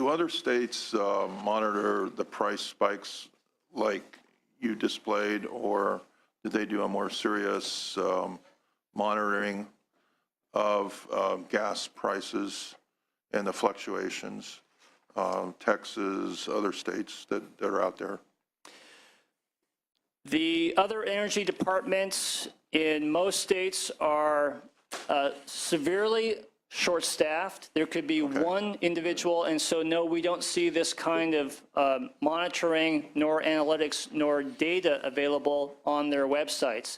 Do other states monitor the price spikes like you displayed, or did they do a more serious monitoring of gas prices and the fluctuations? Texas, other states that are out there? The other energy departments in most states are severely short-staffed. There could be one individual, and so no, we don't see this kind of monitoring, nor analytics, nor data available on their websites.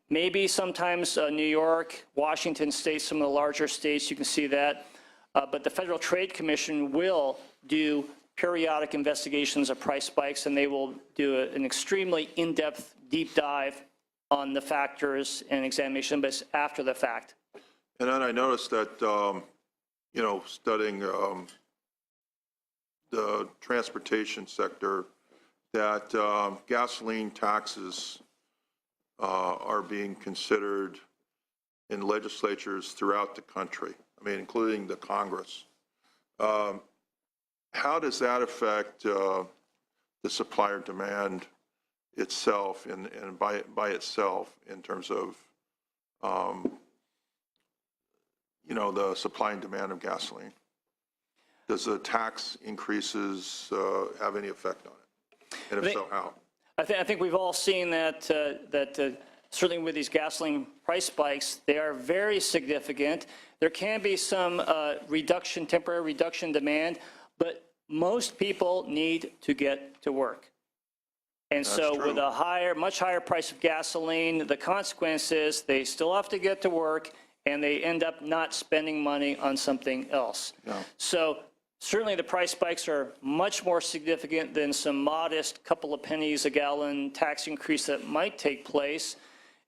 Maybe sometimes New York, Washington State, some of the larger states, you can see that. But the Federal Trade Commission will do periodic investigations of price spikes, and they will do an extremely in-depth, deep dive on the factors and examination, but it's after the fact. And then I noticed that, you know, studying the transportation sector, that gasoline taxes are being considered in legislatures throughout the country. I mean, including the Congress. How does that affect the supplier demand itself and by itself in terms of, you know, the supply and demand of gasoline? Does the tax increases have any effect on it? And if so, how? I think we've all seen that, certainly with these gasoline price spikes, they are very significant. There can be some reduction, temporary reduction in demand, but most people need to get to work. And so with a much higher price of gasoline, the consequence is they still have to get to work, and they end up not spending money on something else. Yeah. So certainly the price spikes are much more significant than some modest couple of pennies a gallon tax increase that might take place.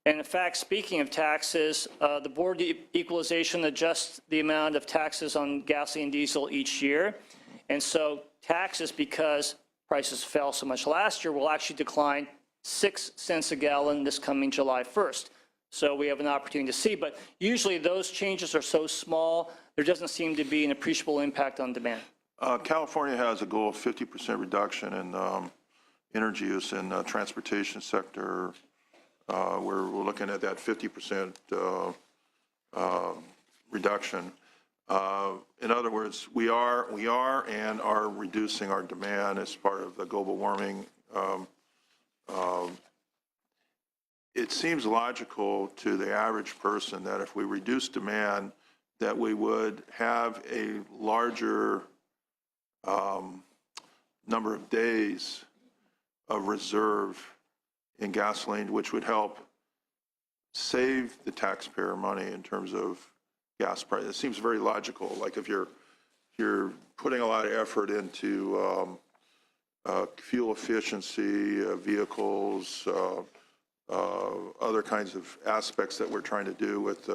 And in fact, speaking of taxes, the Board of Equalization adjusts the amount of taxes on gasoline and diesel each year. And so taxes, because prices fell so much last year, will actually decline 6 cents a gallon this coming July 1st. So we have an opportunity to see, but usually those changes are so small, there doesn't seem to be an appreciable impact on demand. California has a goal of 50% reduction in energy use in the transportation sector. We're looking at that 50% reduction. In other words, we are reducing our demand as part of the global warming. It seems logical to the average person that if we reduce demand, that we would have a larger number of days of reserve in gasoline, which would help save the taxpayer money in terms of gas price. It seems very logical. Like if you're putting a lot of effort into fuel efficiency, vehicles, other kinds of aspects that we're trying to do with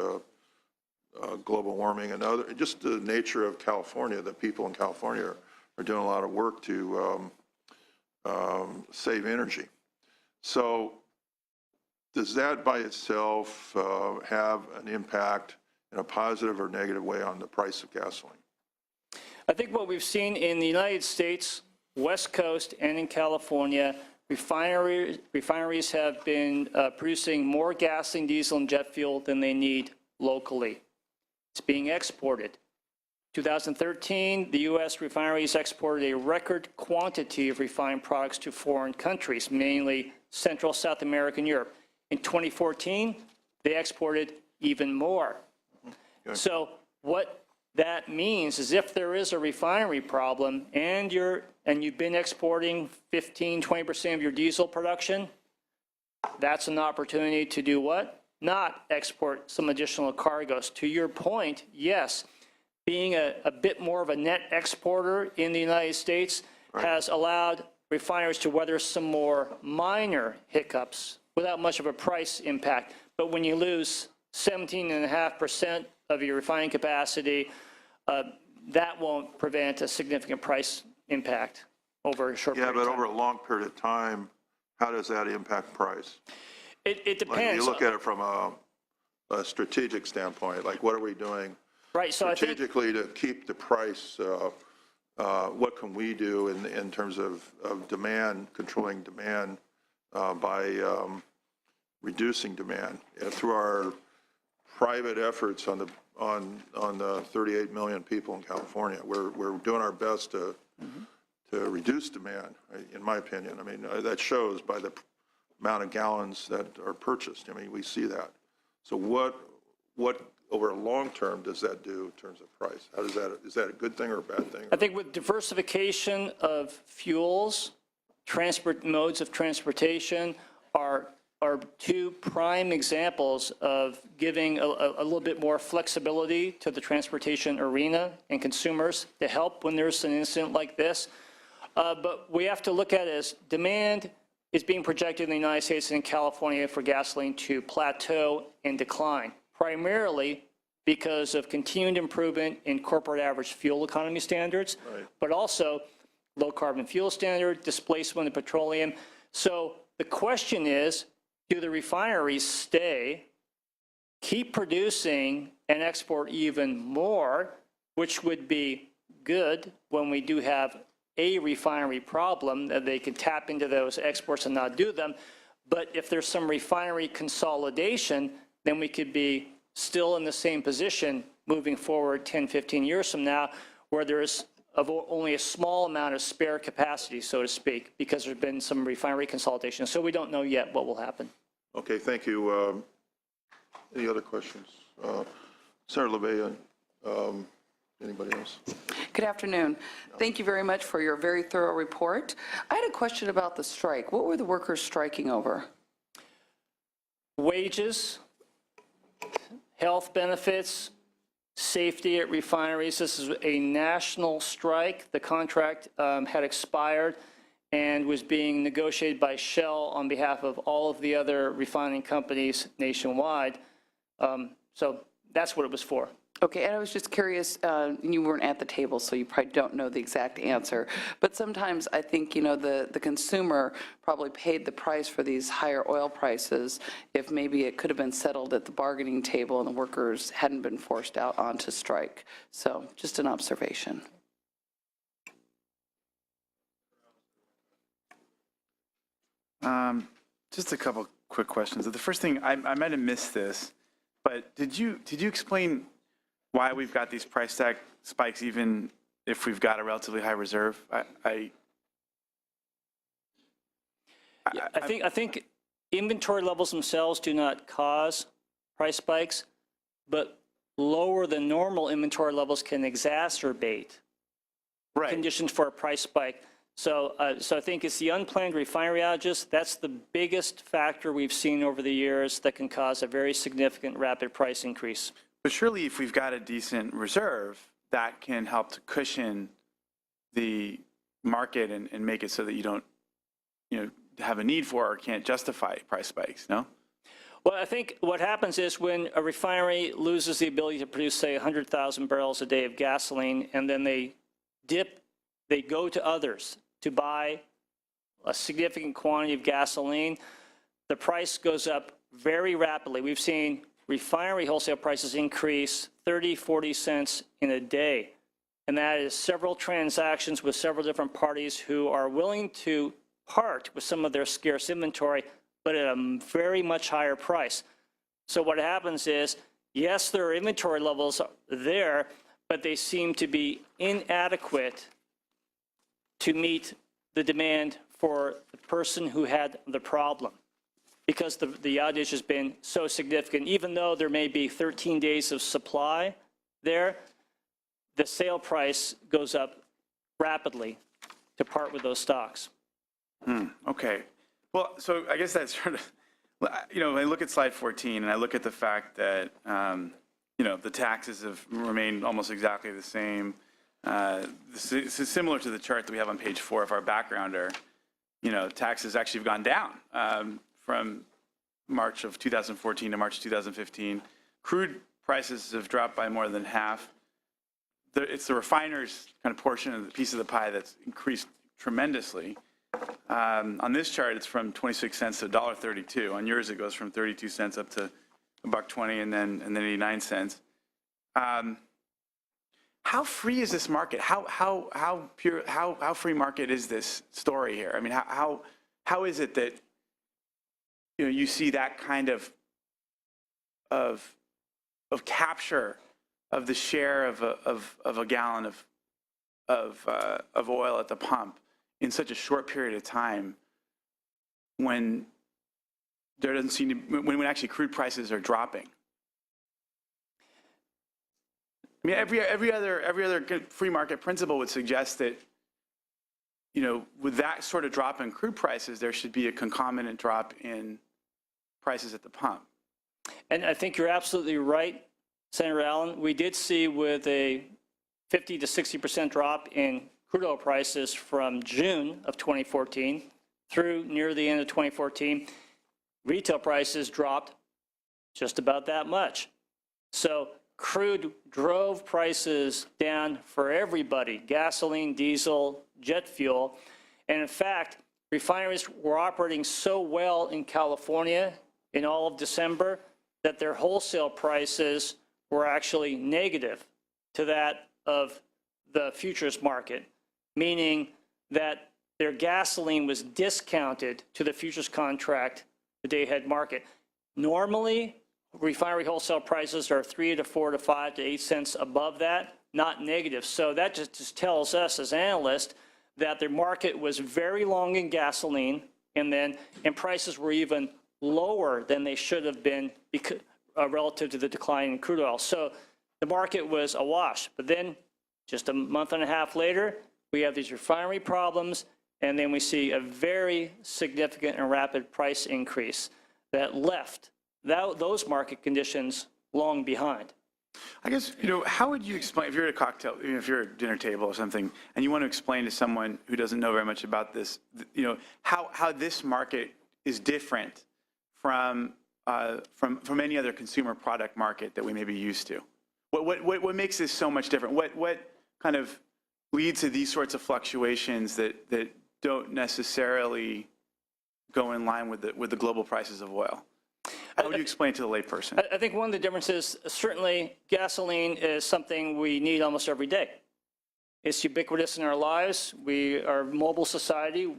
global warming and other, just the nature of California, the people in California are doing a lot of work to save energy. So does that by itself have an impact in a positive or negative way on the price of gasoline? I think what we've seen in the United States, West Coast, and in California, refineries have been producing more gasoline, diesel, and jet fuel than they need locally. It's being exported. 2013, the U.S. refineries exported a record quantity of refined products to foreign countries, mainly Central, South America, and Europe. In 2014, they exported even more. Okay. So what that means is if there is a refinery problem and you've been exporting 15–20% of your diesel production, that's an opportunity to do what? Not export some additional cargoes. To your point, yes, being a bit more of a net exporter in the United States has allowed refiners to weather some more minor hiccups without much of a price impact. But when you lose 17.5% of your refining capacity, that won't prevent a significant price impact over a short period of time. Yeah, but over a long period of time, how does that impact price? It depends. Like you look at it from a strategic standpoint, like what are we doing so strategically to keep the price what can we do in terms of demand, controlling demand by reducing demand through our private efforts on the 38 million people in California. We're doing our best to reduce demand, in my opinion. I mean, that shows by the amount of gallons that are purchased. I mean, we see that. So what over a long term does that do in terms of price? How does that, is that a good thing or a bad thing? I think with diversification of fuels, modes of transportation are two prime examples of giving a little bit more flexibility to the transportation arena and consumers to help when there's an incident like this. But we have to look at it as demand is being projected in the United States and in California for gasoline to plateau and decline, primarily because of continued improvement in corporate average fuel economy standards, but also low carbon fuel standard, displacement of petroleum. So the question is, do the refineries stay, keep producing and export even more, which would be good when we do have a refinery problem, that they can tap into those exports and not do them. But if there's some refinery consolidation, then we could be still in the same position moving forward 10, 15 years from now, where there's only a small amount of spare capacity, so to speak, because there's been some refinery consolidation. So we don't know yet what will happen. Okay, thank you. Any other questions? Senator LeVay, anybody else? Good afternoon. Thank you very much for your very thorough report. I had a question about the strike. What were the workers striking over? Wages, health benefits, safety at refineries. This is a national strike. The contract had expired and was being negotiated by Shell on behalf of all of the other refining companies nationwide. So that's what it was for. Okay, and I was just curious, you weren't at the table, so you probably don't know the exact answer, but sometimes I think, you know, the consumer probably paid the price for these higher oil prices if maybe it could have been settled at the bargaining table and the workers hadn't been forced out onto strike. So just an observation. Just a couple quick questions. The first thing, I might have missed this, but did you explain why we've got these price tag spikes even if we've got a relatively high reserve? I think inventory levels themselves do not cause price spikes, but lower than normal inventory levels can exacerbate conditions for a price spike. So I think it's the unplanned refinery outages. That's the biggest factor we've seen over the years that can cause a very significant rapid price increase. But surely if we've got a decent reserve, that can help to cushion the market and make it so that you don't, you know, have a need for or can't justify price spikes, no? Well, I think what happens is when a refinery loses the ability to produce, say, 100,000 barrels a day of gasoline, and then they go to others to buy a significant quantity of gasoline, the price goes up very rapidly. We've seen refinery wholesale prices increase 30, 40 cents in a day. And that is several transactions with several different parties who are willing to part with some of their scarce inventory, but at a very much higher price. So what happens is, yes, there are inventory levels there, but they seem to be inadequate to meet the demand for the person who had the problem, because the outage has been so significant. Even though there may be 13 days of supply there, the sale price goes up rapidly to part with those stocks. Okay. Well, so I guess that's sort of, you know, I look at slide 14 and I look at the fact that, you know, the taxes have remained almost exactly the same. This is similar to the chart that we have on page 4 of our backgrounder. You know, taxes actually have gone down from March of 2014 to March 2015. Crude prices have dropped by more than half. It's the refiners' kind of portion of the piece of the pie that's increased tremendously. On this chart, it's from 26 cents to $1.32. On yours, it goes from 32 cents up to $1.20 and then 89 cents. how free is this market? How pure, how free market is this story here? I mean, how is it that, you know, you see that kind of capture of the share of a gallon of oil at the pump in such a short period of time, when there doesn't seem to, when actually crude prices are dropping? I mean, every other free market principle would suggest that, you know, with that sort of drop in crude prices, there should be a concomitant drop in prices at the pump. And I think you're absolutely right, Senator Allen. We did see with a 50 to 60% drop in crude oil prices from June of 2014 through near the end of 2014, retail prices dropped just about that much. So crude drove prices down for everybody, gasoline, diesel, jet fuel. And in fact, refineries were operating so well in California in all of December that their wholesale prices were actually negative to that of the futures market, meaning that their gasoline was discounted to the futures contract, the day-ahead market. Normally, refinery wholesale prices are 3 to 4 to 5 to 8 cents above that, not negative. So that just tells us as analysts that the market was very long in gasoline, and prices were even lower than they should have been because, relative to the decline in crude oil. So the market was awash. But then just a month and a half later, we have these refinery problems, and then we see a very significant and rapid price increase that left those market conditions long behind. I guess, you know, how would you explain, if you're at a cocktail, if you're at a dinner table or something, and you want to explain to someone who doesn't know very much about this, you know, how this market is different from any other consumer product market that we may be used to? What makes this so much different? What kind of leads to these sorts of fluctuations that don't necessarily go in line with the global prices of oil? How would you explain to the layperson? I think one of the differences, certainly gasoline is something we need almost every day. It's ubiquitous in our lives. We are a mobile society.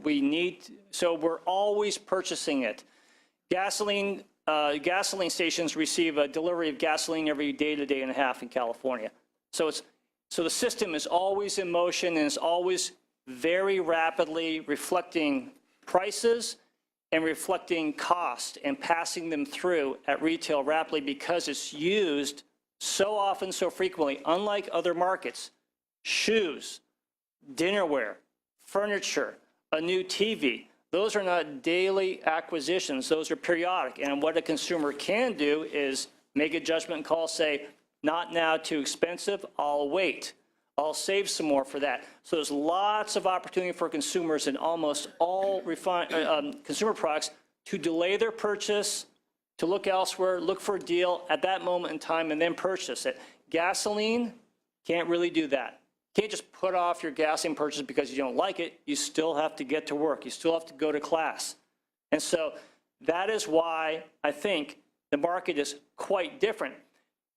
So we're always purchasing it. Gasoline stations receive a delivery of gasoline every day to day and a half in California. So the system is always in motion and is always very rapidly reflecting prices and reflecting cost and passing them through at retail rapidly because it's used so often, so frequently. Unlike other markets, shoes, dinnerware, furniture, a new TV, those are not daily acquisitions, those are periodic. And what a consumer can do is make a judgment call, say, not now, too expensive, I'll wait. I'll save some more for that. So there's lots of opportunity for consumers in almost all consumer products to delay their purchase, to look elsewhere, look for a deal at that moment in time, and then purchase it. Gasoline can't really do that. You can't just put off your gasoline purchase because you don't like it. You still have to get to work. You still have to go to class. And so that is why I think the market is quite different.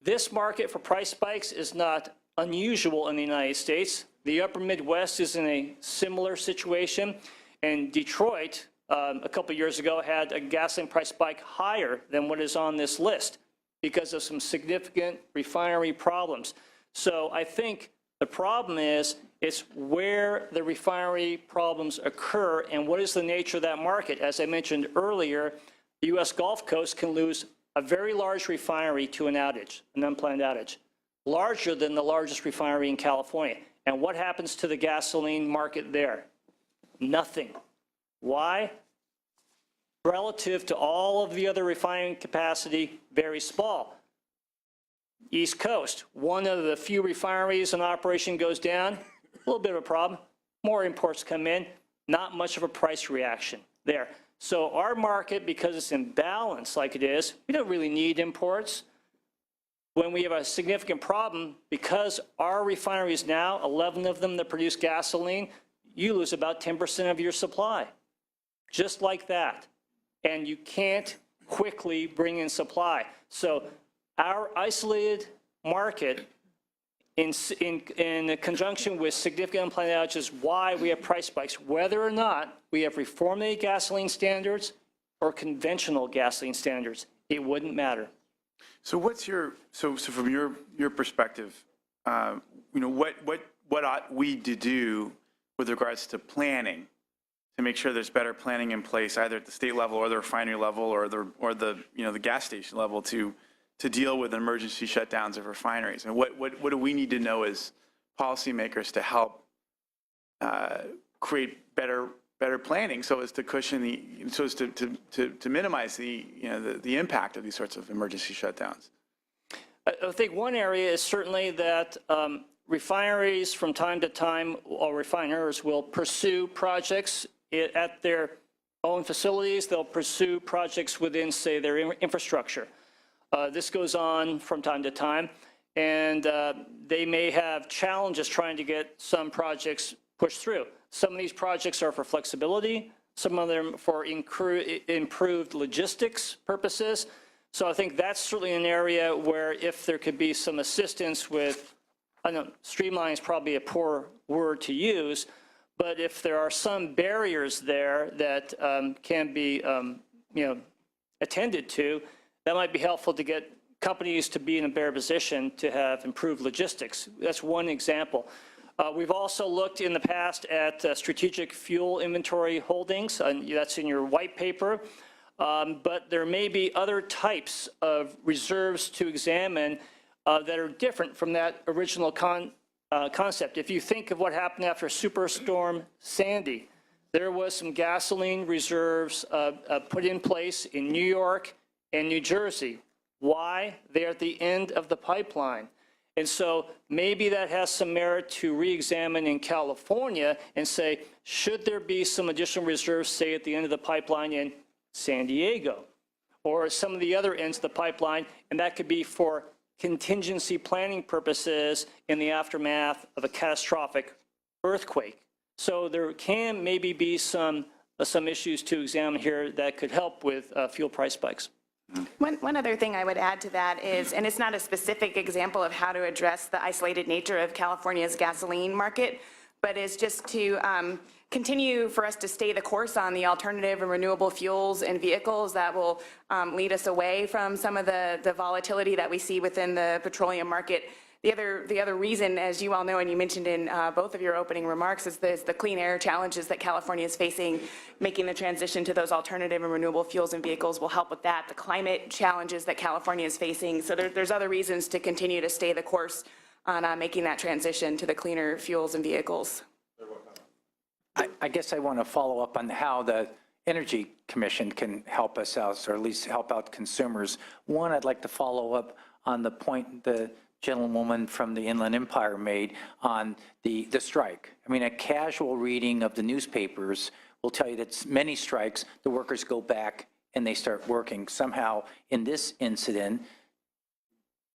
This market for price spikes is not unusual in the United States. The upper Midwest is in a similar situation, and Detroit a couple of years ago had a gasoline price spike higher than what is on this list because of some significant refinery problems. So I think the problem is it's where the refinery problems occur and what is the nature of that market. As I mentioned earlier, the U.S. Gulf Coast can lose a very large refinery to an outage, an unplanned outage, larger than the largest refinery in California. And what happens to the gasoline market there? Nothing. Why? Relative to all of the other refining capacity, very small. East Coast, one of the few refineries in operation goes down, a little bit of a problem. More imports come in, not much of a price reaction there. So our market, because it's in balance like it is, we don't really need imports. When we have a significant problem, because our refineries now, 11 of them that produce gasoline, you lose about 10% of your supply, just like that. And you can't quickly bring in supply. So our isolated market in conjunction with significant unplanned outages, why we have price spikes, whether or not we have reformulated gasoline standards or conventional gasoline standards. It wouldn't matter. So what's your, so from your perspective, what ought we to do with regards to planning to make sure there's better planning in place, either at the state level or the refinery level or the gas station level to deal with emergency shutdowns of refineries? And what do we need to know as policymakers to help create better planning so as to cushion so as to minimize the impact of these sorts of emergency shutdowns? I think one area is certainly that refineries from time to time, or refiners will pursue projects at their own facilities. They'll pursue projects within, say, their infrastructure. This goes on from time to time, and they may have challenges trying to get some projects pushed through. Some of these projects are for flexibility, some of them for improved logistics purposes. So I think that's certainly an area where if there could be some assistance with, I know streamlining is probably a poor word to use, but if there are some barriers there that can be attended to, that might be helpful to get companies to be in a better position to have improved logistics. That's one example. We've also looked in the past at strategic fuel inventory holdings, and that's in your white paper. But there may be other types of reserves to examine that are different from that original concept. If you think of what happened after Superstorm Sandy, there was some gasoline reserves put in place in New York and New Jersey. Why? They're at the end of the pipeline. And so maybe that has some merit to re-examine in California and say, should there be some additional reserves, say, at the end of the pipeline in San Diego or some of the other ends of the pipeline, and that could be for contingency planning purposes in the aftermath of a catastrophic earthquake. So there can maybe be some issues to examine here that could help with fuel price spikes. One other thing I would add to that is, and it's not a specific example of how to address the isolated nature of California's gasoline market, but is just to continue for us to stay the course on the alternative and renewable fuels and vehicles that will lead us away from some of the volatility that we see within the petroleum market. The other reason, as you all know, and you mentioned in both of your opening remarks, is the clean air challenges that California is facing. Making the transition to those alternative and renewable fuels and vehicles will help with that. The climate challenges that California is facing. So there's other reasons to continue to stay the course on making that transition to the cleaner fuels and vehicles. I guess I want to follow up on how the Energy Commission can help us out, or at least help out consumers. One, I'd like to follow up on the point the gentlewoman from the Inland Empire made on the strike. I mean, a casual reading of the newspapers will tell you that many strikes, the workers go back and they start working. Somehow, in this incident,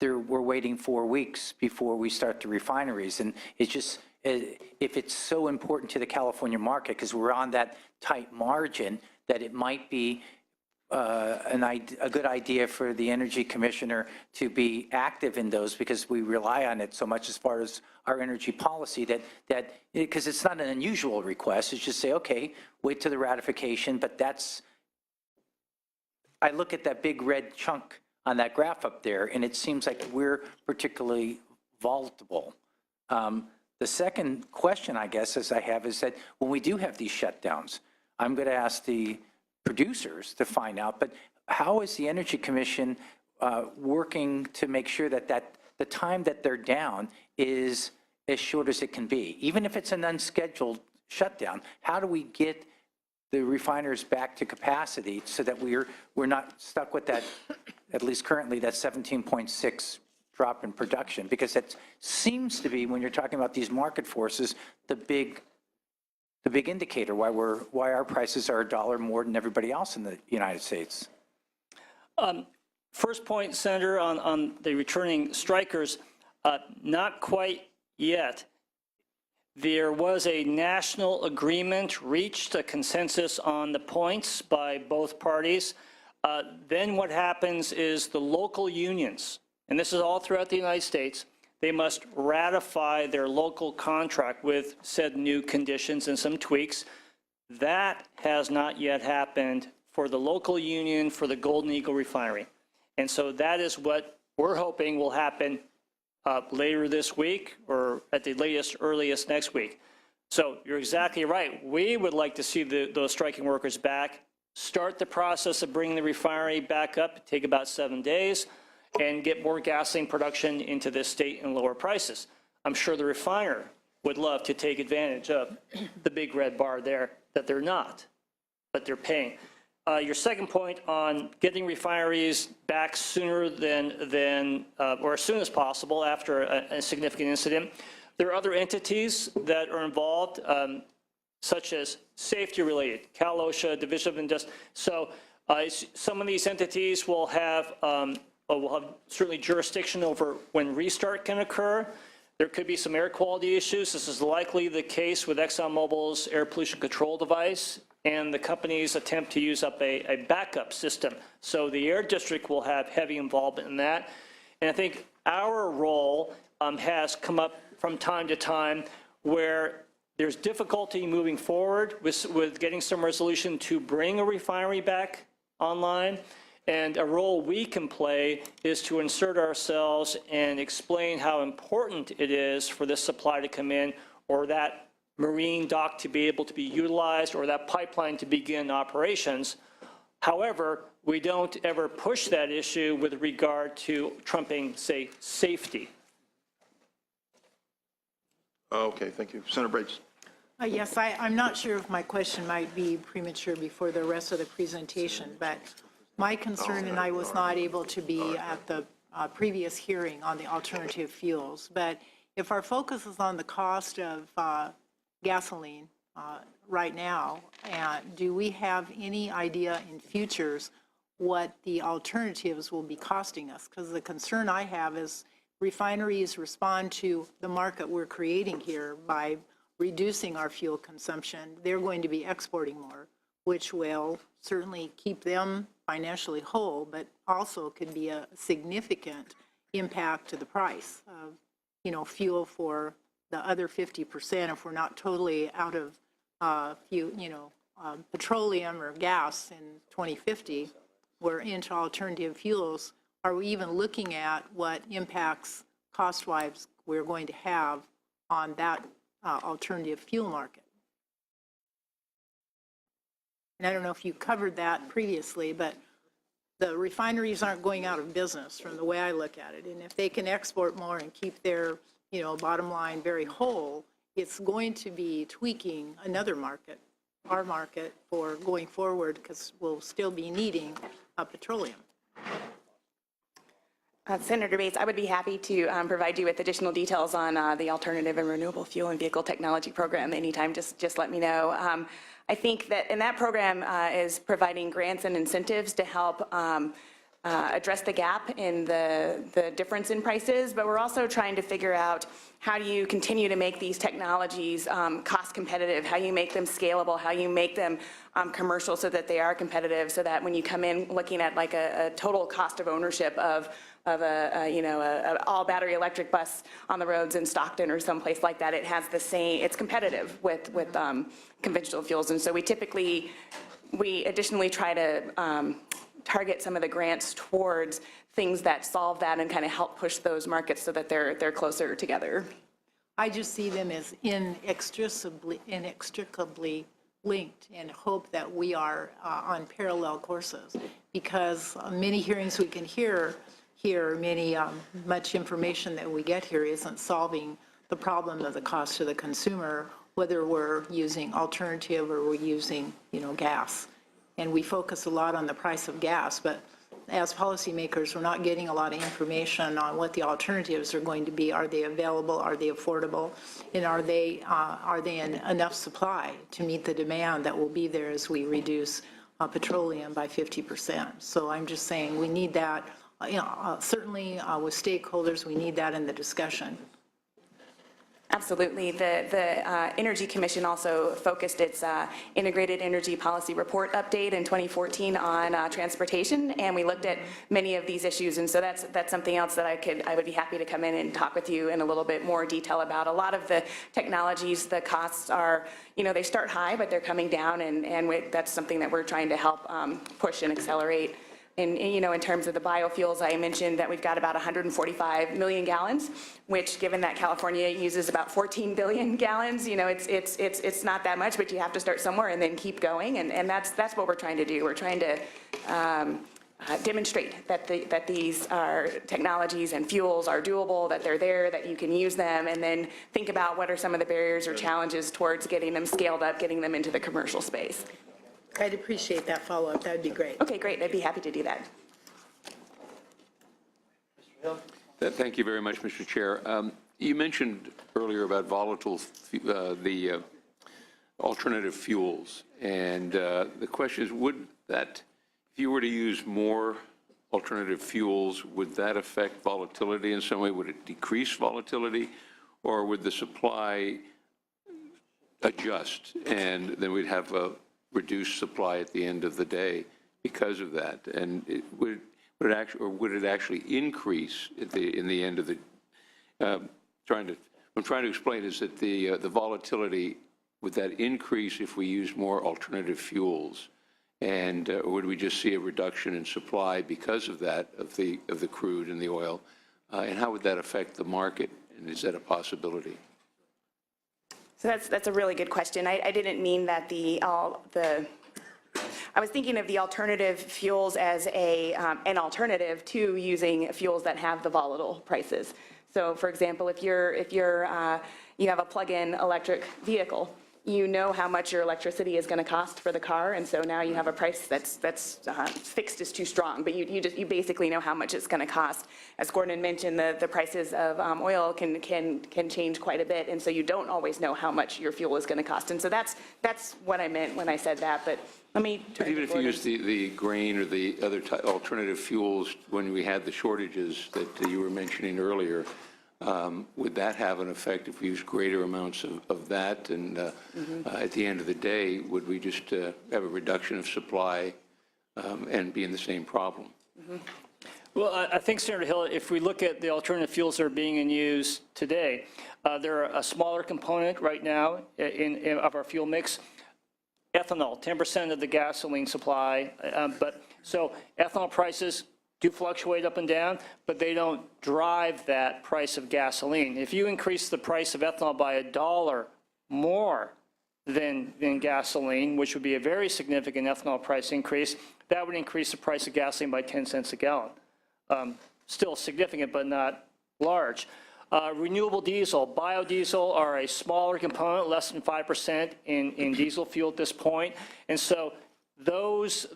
we're waiting 4 weeks before we start the refineries. And it's just, if it's so important to the California market, because we're on that tight margin, that it might be a good idea for the Energy Commissioner to be active in those, because we rely on it so much as far as our energy policy, that because it's not an unusual request. It's just say, okay, wait till the ratification, but that's, I look at that big red chunk on that graph up there, and it seems like we're particularly volatile. The second question, I guess, as I have, is that when we do have these shutdowns, I'm going to ask the producers to find out, but how is the Energy Commission working to make sure that the time that they're down is as short as it can be? Even if it's an unscheduled shutdown, how do we get the refiners back to capacity so that we're not stuck with that, at least currently, that 17.6 drop in production? Because that seems to be, when you're talking about these market forces, the big indicator why our prices are $1 more than everybody else in the United States. First point, Senator, on the returning strikers, not quite yet. There was a national agreement reached, a consensus on the points by both parties. Then what happens is the local unions, and this is all throughout the United States, they must ratify their local contract with said new conditions and some tweaks. That has not yet happened for the local union for the Golden Eagle Refinery. And so that is what we're hoping will happen later this week or at the latest, earliest next week. So you're exactly right. We would like to see those striking workers back, start the process of bringing the refinery back up, take about 7 days, and get more gasoline production into this state and lower prices. I'm sure the refiner would love to take advantage of the big red bar there that they're not, but they're paying. Your second point on getting refineries back sooner or as soon as possible after a significant incident. There are other entities that are involved, such as safety-related, Cal OSHA, Division of Industry. So some of these entities will have certainly jurisdiction over when restart can occur. There could be some air quality issues. This is likely the case with ExxonMobil's air pollution control device and the company's attempt to use up a backup system. So the Air District will have heavy involvement in that. And I think our role has come up from time to time where there's difficulty moving forward with getting some resolution to bring a refinery back online. And a role we can play is to insert ourselves and explain how important it is for this supply to come in, or that marine dock to be able to be utilized, or that pipeline to begin operations. However, we don't ever push that issue with regard to trumping, say, safety. Okay, thank you. Senator Bates. Yes, I'm not sure if my question might be premature before the rest of the presentation, but my concern, and I was not able to be at the previous hearing on the alternative fuels, but if our focus is on the cost of gasoline right now, do we have any idea in futures what the alternatives will be costing us? Because the concern I have is refineries respond to the market we're creating here by reducing our fuel consumption. They're going to be exporting more, which will certainly keep them financially whole, but also could be a significant impact to the price of, fuel for the other 50% if we're not totally out of petroleum or gas in 2050. We're into alternative fuels. Are we even looking at what impacts cost-wise we're going to have on that alternative fuel market? And I don't know if you covered that previously, but the refineries aren't going out of business from the way I look at it. And if they can export more and keep their, bottom line very whole, it's going to be tweaking another market, our market, for going forward, because we'll still be needing petroleum. Senator Bates, I would be happy to provide you with additional details on the Alternative and Renewable Fuel and Vehicle Technology Program anytime. Just let me know. I think that, and that program is providing grants and incentives to help address the gap in the difference in prices, but we're also trying to figure out how do you continue to make these technologies cost competitive, how you make them scalable, how you make them commercial so that they are competitive, so that when you come in looking at like a total cost of ownership of a all battery electric bus on the roads in Stockton or someplace like that, it has the same, it's competitive with conventional fuels. And so we additionally try to target some of the grants towards things that solve that and kind of help push those markets so that they're closer together. I just see them as inextricably linked, and hope that we are on parallel courses, because many hearings we can hear much information that we get here isn't solving the problem of the cost to the consumer, whether we're using alternative or we're using, gas. And we focus a lot on the price of gas, but as policymakers, we're not getting a lot of information on what the alternatives are going to be. Are they available? Are they affordable? And are they in enough supply to meet the demand that will be there as we reduce petroleum by 50%? So I'm just saying we need that. Certainly with stakeholders, we need that in the discussion. Absolutely. The Energy Commission also focused its Integrated Energy Policy Report update in 2014 on transportation, and we looked at many of these issues. And so that's something else that I would be happy to come in and talk with you in a little bit more detail about. A lot of the technologies, the costs are, they start high, but they're coming down, and that's something that we're trying to help push and accelerate. And, in terms of the biofuels, I mentioned that we've got about 145 million gallons, which, given that California uses about 14 billion gallons, it's not that much, but you have to start somewhere and then keep going. And that's what we're trying to do. We're trying to demonstrate that these are technologies and fuels are doable, that they're there, that you can use them, and then think about what are some of the barriers or challenges towards getting them scaled up, getting them into the commercial space. I'd appreciate that follow-up. That would be great. Okay, great. I'd be happy to do that. Thank you very much, Mr. Chair. You mentioned earlier about volatile, the alternative fuels, and the question is, would that, if you were to use more alternative fuels, would that affect volatility in some way? Would it decrease volatility, or would the supply adjust, and then we'd have a reduced supply at the end of the day because of that? And would it actually increase at in the end of the? What I'm trying to explain is that the volatility, would that increase if we use more alternative fuels, and would we just see a reduction in supply because of that, of the crude and the oil, and how would that affect the market? And is that a possibility? So that's a really good question. I didn't mean that I was thinking of the alternative fuels as an alternative to using fuels that have the volatile prices. So, for example, if you have a plug-in electric vehicle, you know how much your electricity is going to cost for the car, and so now you have a price that's fixed is too strong, but you basically know how much it's going to cost. As Gordon mentioned, the prices of oil can change quite a bit, and so you don't always know how much your fuel is going to cost. And so that's what I meant when I said that. But let me turn to Even if you use the grain or the other alternative fuels when we had the shortages that you were mentioning earlier, would that have an effect if we use greater amounts of that? And at the end of the day, would we just have a reduction of supply and be in the same problem? Well, I think, Senator Hill, if we look at the alternative fuels that are being used today, they're a smaller component right now of our fuel mix. Ethanol, 10% of the gasoline supply, so ethanol prices do fluctuate up and down, but they don't drive that price of gasoline. If you increase the price of ethanol by $1 more than gasoline, which would be a very significant ethanol price increase, that would increase the price of gasoline by 10 cents a gallon. Still significant, but not large. Renewable diesel, biodiesel are a smaller component, less than 5% in diesel fuel at this point. And so those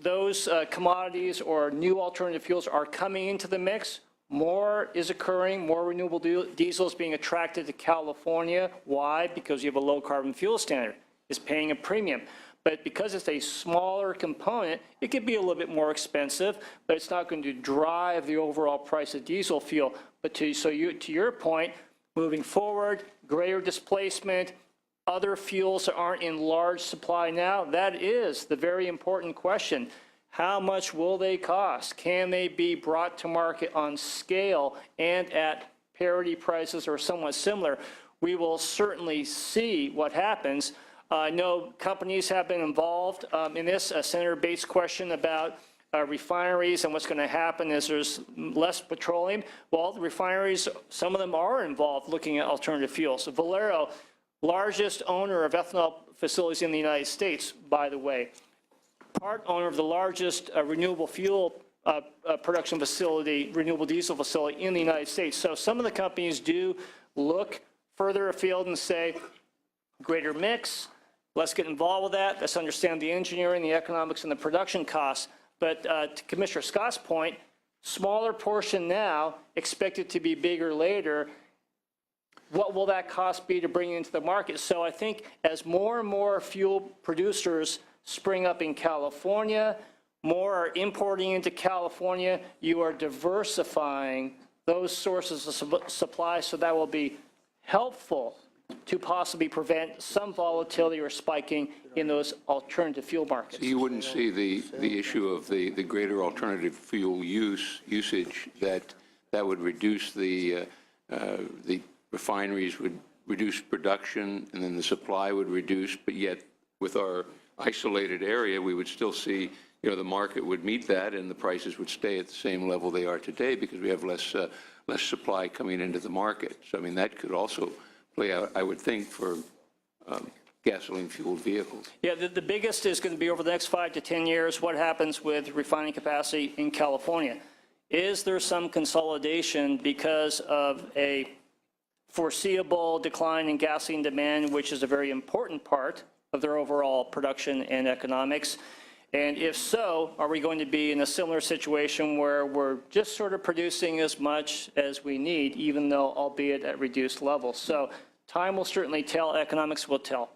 commodities or new alternative fuels are coming into the mix. More is occurring, more renewable diesel is being attracted to California. Why? Because you have a low carbon fuel standard. It's paying a premium. But because it's a smaller component, it could be a little bit more expensive, but it's not going to drive the overall price of diesel fuel. But to your point, moving forward, greater displacement, other fuels that aren't in large supply now, that is the very important question. How much will they cost? Can they be brought to market on scale and at parity prices or somewhat similar? We will certainly see what happens. I know companies have been involved in this. Senator Bates' question about refineries and what's going to happen is there's less petroleum. Well, the refineries, some of them are involved looking at alternative fuels. So Valero, largest owner of ethanol facilities in the United States, by the way, part owner of the largest renewable fuel production facility, renewable diesel facility in the United States. So some of the companies do look further afield and say, greater mix, let's get involved with that. Let's understand the engineering, the economics, and the production costs. But to Commissioner Scott's point, smaller portion now, expected to be bigger later. What will that cost be to bring into the market? So I think as more and more fuel producers spring up in California, more are importing into California, you are diversifying those sources of supply, so that will be helpful to possibly prevent some volatility or spiking in those alternative fuel markets. You wouldn't see the issue of the greater alternative fuel usage that would reduce the refineries would reduce production, and then the supply would reduce, but yet with our isolated area, we would still see, the market would meet that and the prices would stay at the same level they are today because we have less supply coming into the market. So, I mean, that could also play out, I would think, for gasoline-fueled vehicles. Yeah, the biggest is going to be over the next 5 to 10 years, what happens with refining capacity in California. Is there some consolidation because of a foreseeable decline in gasoline demand, which is a very important part of their overall production and economics? And if so, are we going to be in a similar situation where we're just sort of producing as much as we need, even though albeit at reduced levels? So time will certainly tell, economics will tell.